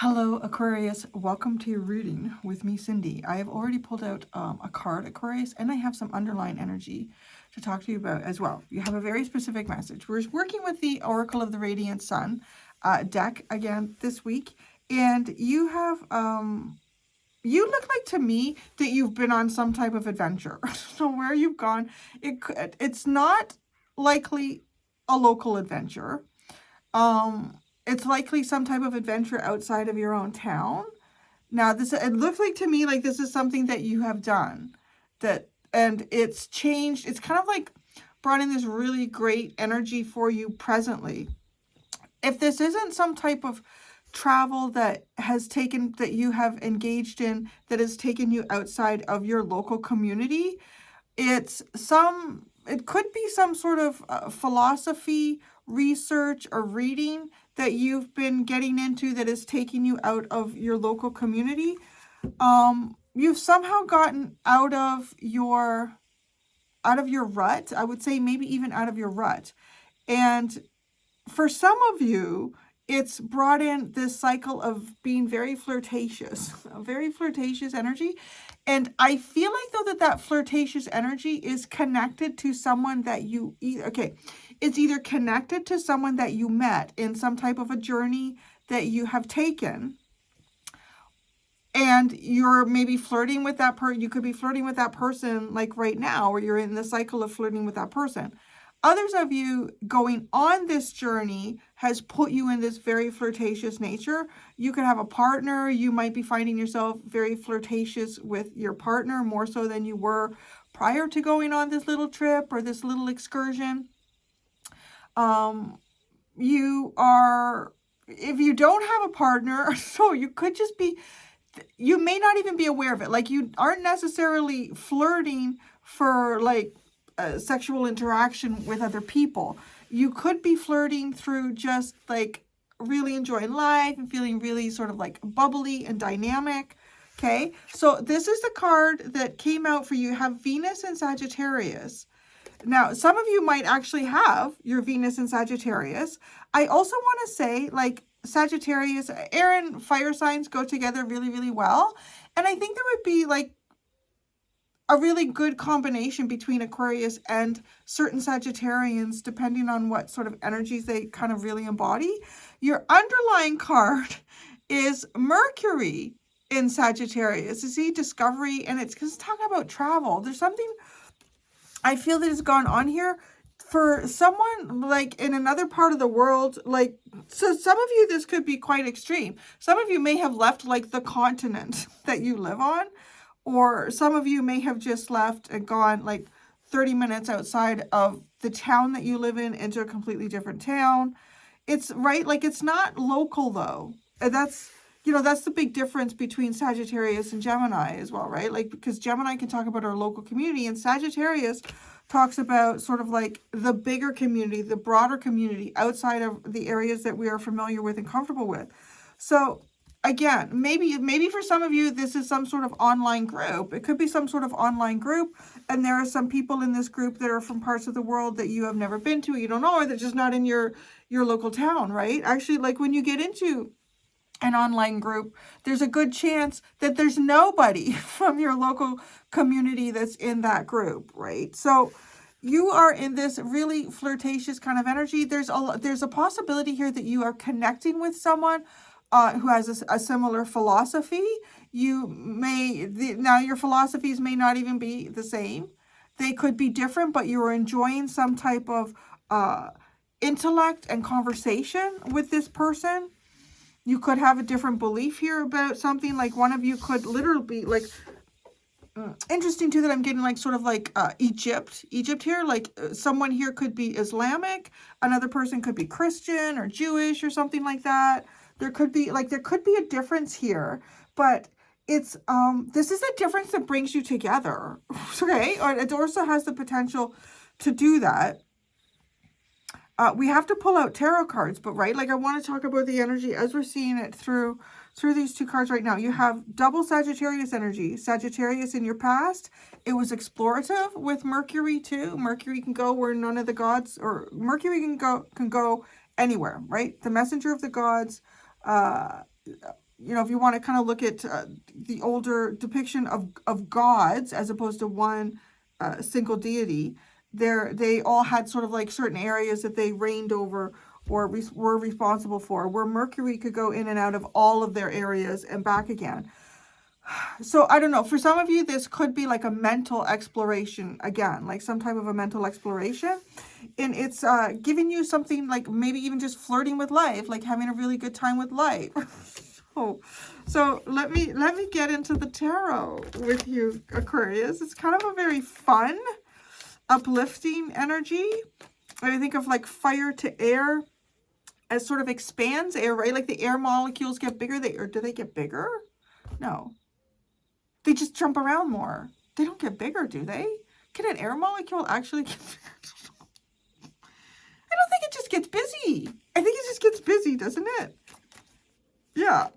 Hello, Aquarius. Welcome to your reading with me, Cindy. I have already pulled out a card, Aquarius, and I have some underlying energy to talk to you about as well. You have a very specific message. We're working with the Oracle of the Radiant Sun deck again this week, and you have, you look like to me that you've been on some type of adventure. So where you've gone, it's not likely a local adventure. It's likely some type of adventure outside of your own town. Now, it looks like to me like this is something that you have done, and it's changed. It's kind of like brought in this really great energy for you presently. If this isn't some type of travel that you have engaged in that has taken you outside of your local community, it could be some sort of philosophy, research, or reading that you've been getting into that is taking you out of your local community. You've somehow gotten out of your rut. I would say maybe even out of your rut. And for some of you, it's brought in this cycle of being very flirtatious, a very flirtatious energy. And I feel like, though, that flirtatious energy is connected to someone that you it's either connected to someone that you met in some type of a journey that you have taken, and you're maybe flirting with that person. You could be flirting with that person like right now, or you're in the cycle of flirting with that person. Others of you going on this journey has put you in this very flirtatious nature. You could have a partner. You might be finding yourself very flirtatious with your partner, more so than you were prior to going on this little trip or this little excursion. If you don't have a partner, so you could just be, you may not even be aware of it. Like, you aren't necessarily flirting for like sexual interaction with other people. You could be flirting through just like really enjoying life and feeling really sort of like bubbly and dynamic. Okay, so this is the card that came out for you. You have Venus and Sagittarius. Now, some of you might actually have your Venus and Sagittarius. I also want to say, like, Sagittarius, air and fire signs go together really, really well. And I think there would be like a really good combination between Aquarius and certain Sagittarians, depending on what sort of energies they kind of really embody. Your underlying card is Mercury in Sagittarius. You see, discovery, and it's talking about travel. There's something I feel that has gone on here for someone like in another part of the world. Like, so some of you, this could be quite extreme. Some of you may have left like the continent that you live on, or some of you may have just left and gone like 30 minutes outside of the town that you live in into a completely different town. It's right, like, it's not local though. And that's, that's the big difference between Sagittarius and Gemini as well, right? Like, because Gemini can talk about our local community, and Sagittarius talks about sort of like the bigger community, the broader community outside of the areas that we are familiar with and comfortable with. So again, maybe for some of you, this is some sort of online group. It could be some sort of online group, and there are some people in this group that are from parts of the world that you have never been to, you don't know, or they're just not in your local town, right? Actually, like, when you get into an online group, there's a good chance that there's nobody from your local community that's in that group, right? So you are in this really flirtatious kind of energy. There's a possibility here that you are connecting with someone who has a similar philosophy. Now your philosophies may not even be the same. They could be different, but you're enjoying some type of intellect and conversation with this person. You could have a different belief here about something. Like, one of you could literally be like, interesting too that I'm getting like sort of like Egypt here. Like, someone here could be Islamic, another person could be Christian or Jewish or something like that. There could be a difference here, but it's this is a difference that brings you together. Okay, it also has the potential to do that. We have to pull out tarot cards, but right, like, I want to talk about the energy as we're seeing it through these two cards right now. You have double Sagittarius energy. Sagittarius in your past, it was explorative with Mercury too. Mercury can go where none of the gods, or Mercury can go anywhere, right? The messenger of the gods, you know, if you want to kind of look at the older depiction of gods as opposed to one single deity, they all had sort of like certain areas that they reigned over or were responsible for, where Mercury could go in and out of all of their areas and back again. So I don't know, for some of you, this could be like a mental exploration again, like some type of a mental exploration. And it's giving you something like maybe even just flirting with life, like having a really good time with life. So let me get into the tarot with you, Aquarius. It's kind of a very fun, uplifting energy. I think of like fire to air as sort of expands air, right? Like the air molecules get bigger. Or do they get bigger? No. They just jump around more. They don't get bigger, do they? Can an air molecule actually get bigger? I don't think it just gets busy. I think it just gets busy, doesn't it? Yeah.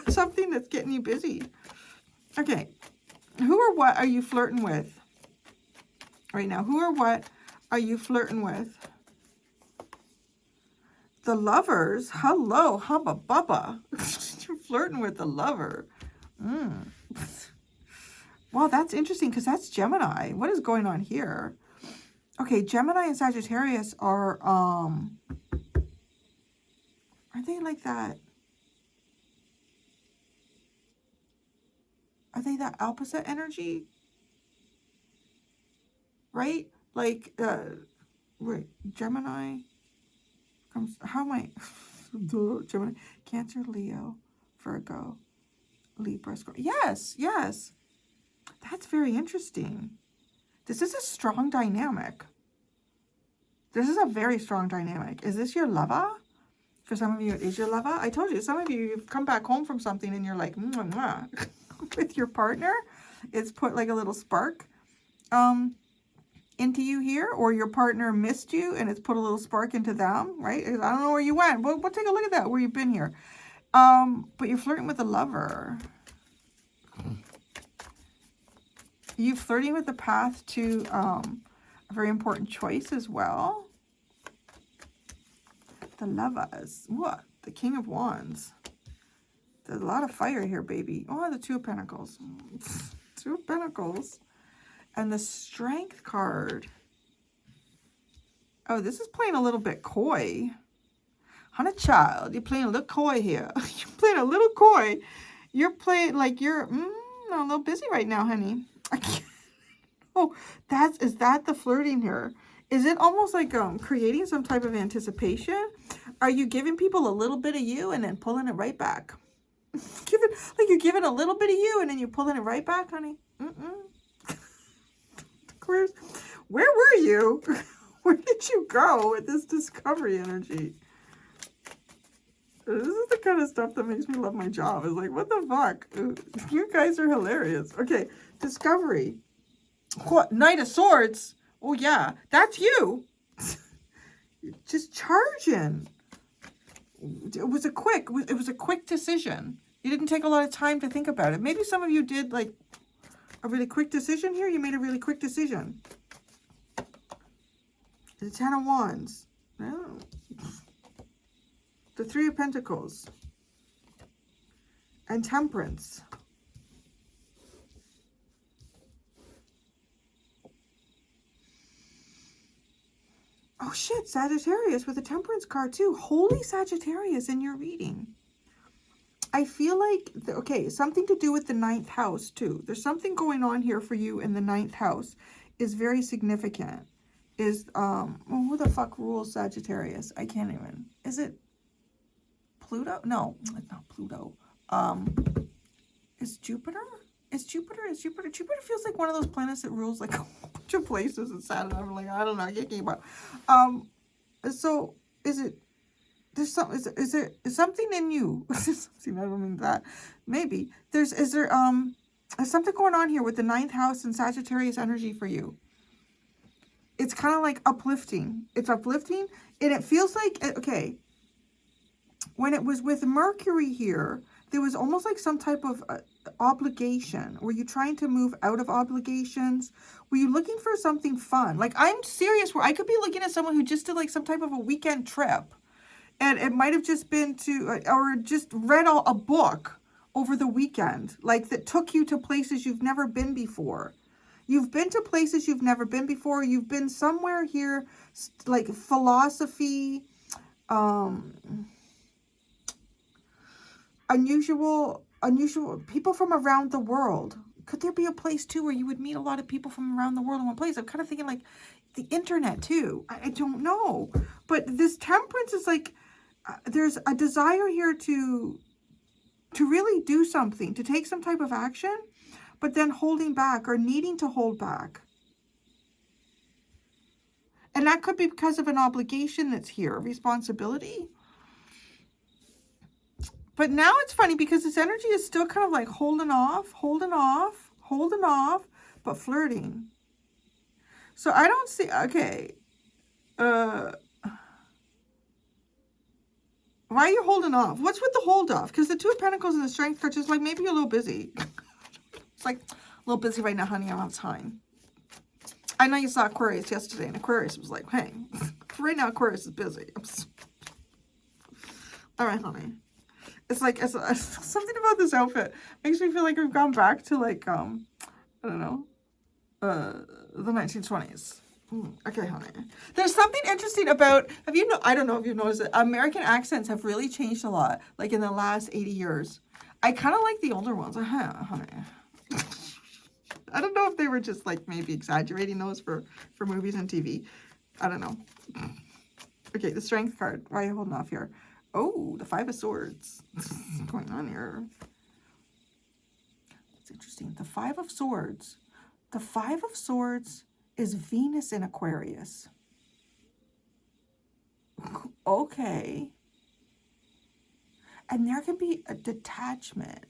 Something that's getting you busy. Okay. Who or what are you flirting with right now? Who or what are you flirting with? The Lovers. Hello, hubba bubba. You're flirting with the lover. Wow, that's interesting because that's Gemini. What is going on here? Okay, Gemini and Sagittarius are they like that? Are they that opposite energy? Right? Like, wait, Gemini comes, how am I? Gemini, Cancer, Leo, Virgo, Libra, Scorpio. Yes, yes. That's very interesting. This is a strong dynamic. This is a very strong dynamic. Is this your lover? For some of you, it is your lover. I told you, some of you, you've come back home from something and you're like, mwah, mwah. With your partner. It's put like a little spark into you here, or your partner missed you and it's put a little spark into them, right? I don't know where you went. We'll take a look at that, where you've been here. But you're flirting with a lover. You flirting with the path to a very important choice as well. The Lovers. What? The King of Wands. There's a lot of fire here, baby. Oh, the Two of Pentacles. Two of Pentacles. And the Strength card. Oh, this is playing a little bit coy. Honey child, you're playing a little coy here. You're playing a little coy. You're playing like you're a little busy right now, honey. I can't. Oh, is that the flirting here? Is it almost like creating some type of anticipation? Are you giving people a little bit of you and then pulling it right back? Like you're giving a little bit of you and then you're pulling it right back, honey. Aquarius, where were you? Where did you go with this discovery energy? This is the kind of stuff that makes me love my job. It's like, what the fuck? You guys are hilarious. Okay, discovery. What? Knight of Swords? Oh yeah, that's you. Just charging. It was a quick decision. You didn't take a lot of time to think about it. Maybe some of you did like a really quick decision here. You made a really quick decision. The Ten of Wands. Oh. The Three of Pentacles. And Temperance. Oh shit, Sagittarius with a Temperance card too. Holy Sagittarius in your reading. I feel like, okay, something to do with the 9th house too. There's something going on here for you in the 9th house is very significant. Who the fuck rules Sagittarius? I can't even. Is it Pluto? No, it's not Pluto. Is Jupiter? Jupiter feels like one of those planets that rules like a bunch of places and Saturn. I'm like, I don't know, I can't keep up. So is it, there's some, is there something in you? Something, I don't mean that. Maybe. Is there something going on here with the 9th house and Sagittarius energy for you? It's kind of like uplifting. It's uplifting and it feels like, okay, when it was with Mercury here, there was almost like some type of obligation. Were you trying to move out of obligations? Were you looking for something fun? Like, I'm serious, where I could be looking at someone who just did like some type of a weekend trip. And it might have just been to, or just read a book over the weekend, like that took you to places you've never been before. You've been to places you've never been before. You've been somewhere here, like philosophy, unusual people from around the world. Could there be a place too where you would meet a lot of people from around the world in one place? I'm kind of thinking like the internet too. I don't know. But this temperance is like, there's a desire here to really do something, to take some type of action, but then holding back or needing to hold back. And that could be because of an obligation that's here, a responsibility. But now it's funny because this energy is still kind of like holding off, but flirting. So I don't see, okay. Why are you holding off? What's with the hold off? Because the Two of Pentacles and the Strength card is like, maybe you're a little busy. It's like, a little busy right now, honey. I don't have time. I know you saw Aquarius yesterday, and Aquarius was like, hey, right now Aquarius is busy. All right, honey. It's like, it's something about this outfit makes me feel like we've gone back to like, I don't know, the 1920s. Okay, honey. There's something interesting about, I don't know if you've noticed it, American accents have really changed a lot, like in the last 80 years. I kind of like the older ones. Honey. I don't know if they were just like maybe exaggerating those for movies and TV. I don't know. Okay, the Strength card. Why are you holding off here? Oh, the Five of Swords. What's going on here? That's interesting. The Five of Swords. The Five of Swords is Venus in Aquarius. Okay. And there can be a detachment.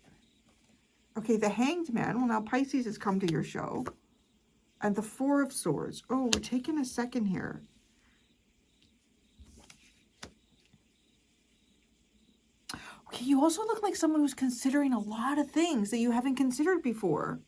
Okay, the Hanged Man. Well, now Pisces has come to your show. And the Four of Swords. Oh, we're taking a second here. Okay, you also look like someone who's considering a lot of things that you haven't considered before.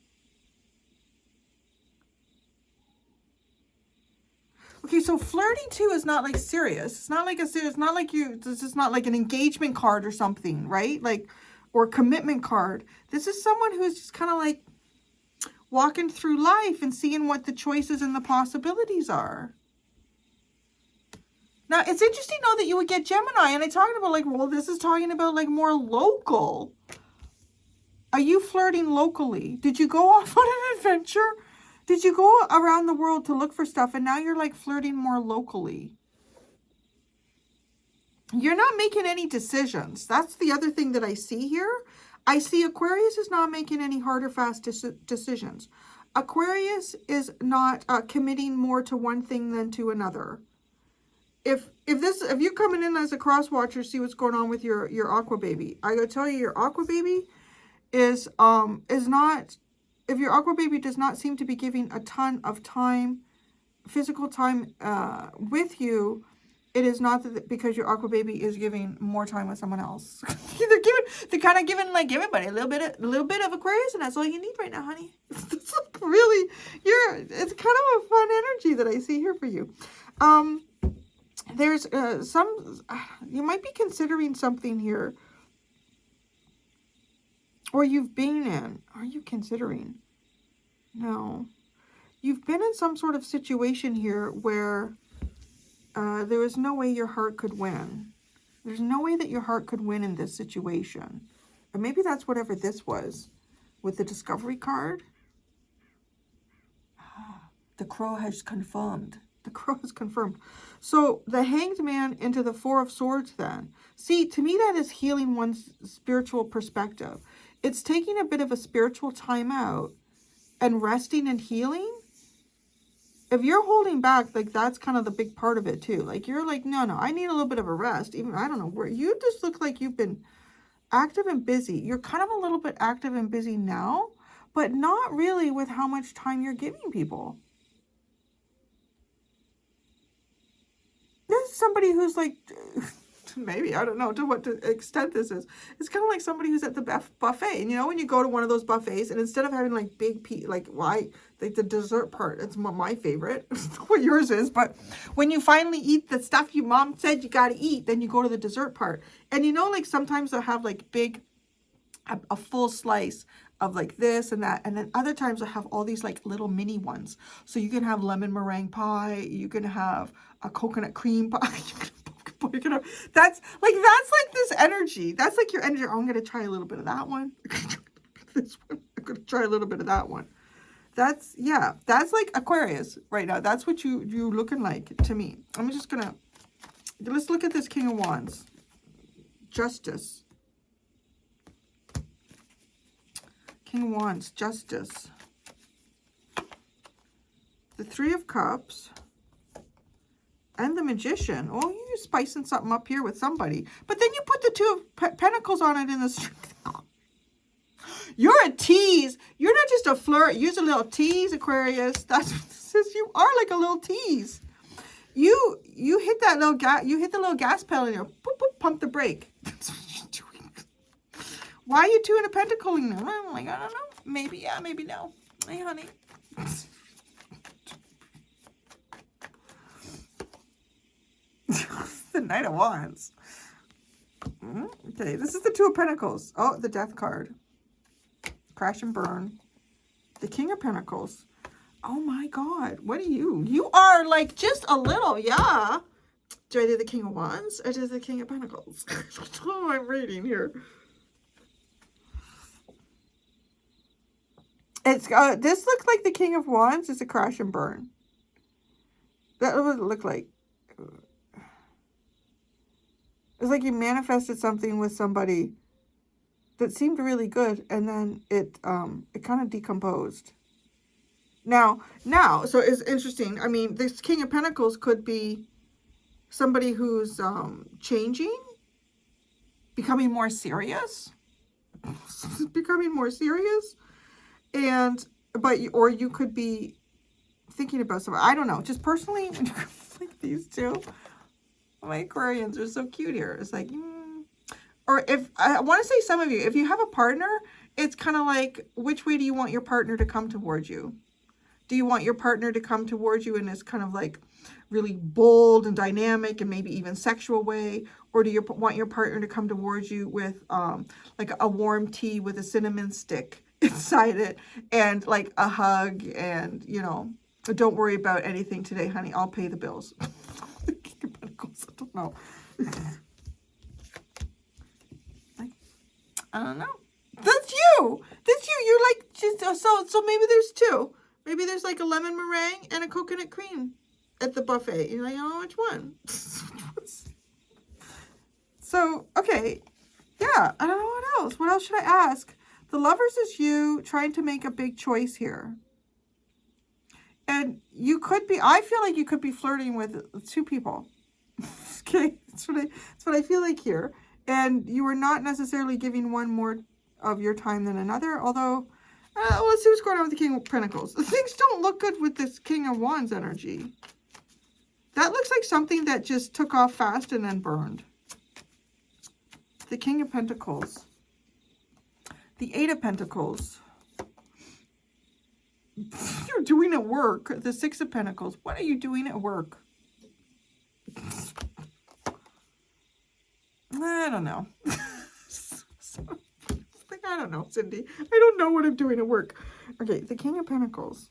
Okay, so flirting too is not like serious. It's not like it's not like this is not like an engagement card or something, right? Like, or commitment card. This is someone who's just kind of like walking through life and seeing what the choices and the possibilities are. Now, it's interesting though that you would get Gemini, and I talked about like, well, this is talking about like more local. Are you flirting locally? Did you go off on an adventure? Did you go around the world to look for stuff and now you're like flirting more locally? You're not making any decisions. That's the other thing that I see here. I see Aquarius is not making any hard or fast decisions. Aquarius is not committing more to one thing than to another. If you're coming in as a cross watcher, see what's going on with your aqua baby. I gotta tell you, your aqua baby is not. If your aqua baby does not seem to be giving a ton of time, physical time with you, it is not that because your aqua baby is giving more time with someone else. they're kind of giving like everybody a little bit of Aquarius, and that's all you need right now, honey. It's like really, it's kind of a fun energy that I see here for you. There's you might be considering something here. Or you've been in. Are you considering? No. You've been in some sort of situation here where there was no way your heart could win. There's no way that your heart could win in this situation. Or maybe that's whatever this was with the Discovery card. The Crow has confirmed. The Crow has confirmed. So the Hanged Man into the Four of Swords then. See, to me that is healing one's spiritual perspective. It's taking a bit of a spiritual time out and resting and healing. If you're holding back, like that's kind of the big part of it too. Like you're like, no, I need a little bit of a rest. Even, I don't know, where you just look like you've been active and busy. You're kind of a little bit active and busy now, but not really with how much time you're giving people. This is somebody who's like maybe, I don't know to what extent this is. It's kind of like somebody who's at the buffet. And you know, when you go to one of those buffets and instead of having like big like the dessert part, it's my favorite, what yours is. But when you finally eat the stuff your mom said you got to eat, then you go to the dessert part. And you know, like sometimes they'll have like a full slice of like this and that, and then other times I have all these like little mini ones. So you can have lemon meringue pie, you can have a coconut cream pie, you can have, that's like this energy. That's like your energy. Oh, I'm gonna try a little bit of that one. This one. I'm gonna try a little bit of that one. That's, yeah, that's like Aquarius right now. That's what you looking like to me. I'm just gonna, let's look at this King of Wands. Justice. King of Wands, Justice. The Three of Cups. And the Magician. Oh, you're spicing something up here with somebody. But then you put the Two of Pentacles on it in the... You're a tease. You're not just a flirt. You're a little tease, Aquarius. That's what this is. You are like a little tease. You hit that little gas. You hit the little gas pedal and you boop, boop, pump the brake. That's what you're doing. Why are you Two in a Pentacle? I'm like, I don't know. Maybe yeah, maybe no. Hey, honey. The Knight of Wands. Okay, this is the Two of Pentacles. Oh, the Death card. Crash and burn. The King of Pentacles. Oh my God. What are you? You are like just a little, yeah. Do I do the King of Wands or do the King of Pentacles? Oh, I'm reading here. It's this looks like the King of Wands is a crash and burn. That would look like. It's like you manifested something with somebody that seemed really good, and then it kind of decomposed. Now, so it's interesting. I mean, this King of Pentacles could be somebody who's changing, becoming more serious, or you could be thinking about somebody. I don't know. Just personally, like these two. My Aquarians are so cute here. It's like, or if I want to say some of you, if you have a partner, it's kind of like, which way do you want your partner to come towards you? Do you want your partner to come towards you in this kind of like really bold and dynamic and maybe even sexual way? Or do you want your partner to come towards you with like a warm tea with a cinnamon stick inside it and like a hug and, you know, don't worry about anything today, honey. I'll pay the bills. I don't know. I don't know. That's you. That's you. You're like just so maybe there's two. Maybe there's like a lemon meringue and a coconut cream at the buffet. You're like, I don't know which one. So, okay. Yeah, I don't know what else. What else should I ask? The Lovers is you trying to make a big choice here. And you could be, I feel like you could be flirting with two people. Okay, that's what I feel like here. And you are not necessarily giving one more of your time than another. Although, let's see what's going on with the King of Pentacles. Things don't look good with this King of Wands energy. That looks like something that just took off fast and then burned. The King of Pentacles. The Eight of Pentacles. You're doing at work. The Six of Pentacles. What are you doing at work? I don't know. I don't know, Cindy. I don't know what I'm doing at work. Okay, the King of Pentacles.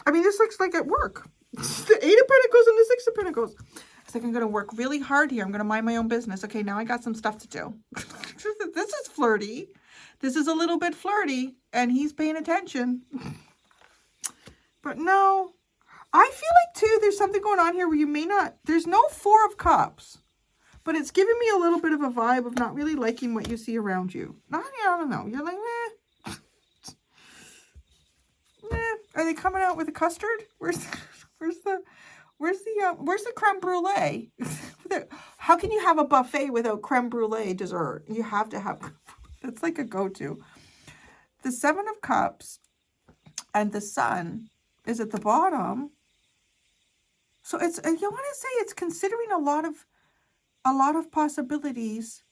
I mean, this looks like at work. The Eight of Pentacles and the Six of Pentacles. It's like I'm going to work really hard here. I'm going to mind my own business. Okay, now I got some stuff to do. This is flirty. This is a little bit flirty, and he's paying attention. But no, I feel like, too, there's something going on here where you may not, there's no Four of Cups, but it's giving me a little bit of a vibe of not really liking what you see around you. I don't know. You're like, meh. Are they coming out with a custard? Where's the creme brulee? How can you have a buffet without creme brulee dessert? You have to have, that's like a go-to. The Seven of Cups and the Sun is at the bottom. So it's, you want to say it's considering a lot of a lot of possibilities.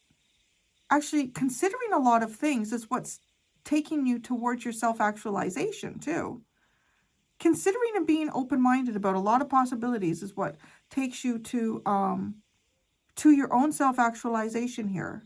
Actually, considering a lot of things is what's taking you towards your self-actualization too. Considering and being open-minded about a lot of possibilities is what takes you to your own self-actualization here.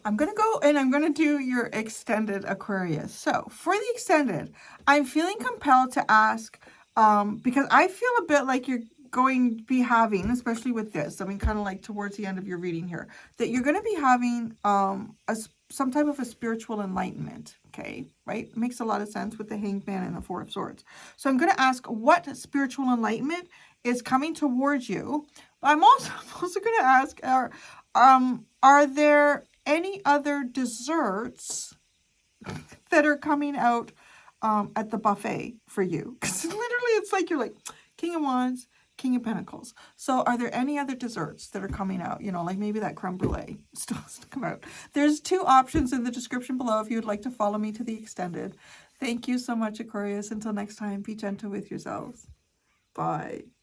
I'm going to go and I'm going to do your extended Aquarius. So for the extended, I'm feeling compelled to ask, because I feel a bit like you're going to be having, especially with this, I mean, kind of like towards the end of your reading here, that you're going to be having some type of a spiritual enlightenment, okay, right? It makes a lot of sense with the Hanged Man and the Four of Swords. So I'm going to ask what spiritual enlightenment is coming towards you. But I'm also going to ask, are there any other desserts that are coming out at the buffet for you? Because literally it's like you're like King of Wands, King of Pentacles. So are there any other desserts that are coming out? You know, like maybe that creme brulee still has to come out. There's 2 options in the description below if you would like to follow me to the extended. Thank you so much, Aquarius. Until next time, be gentle with yourselves. Bye.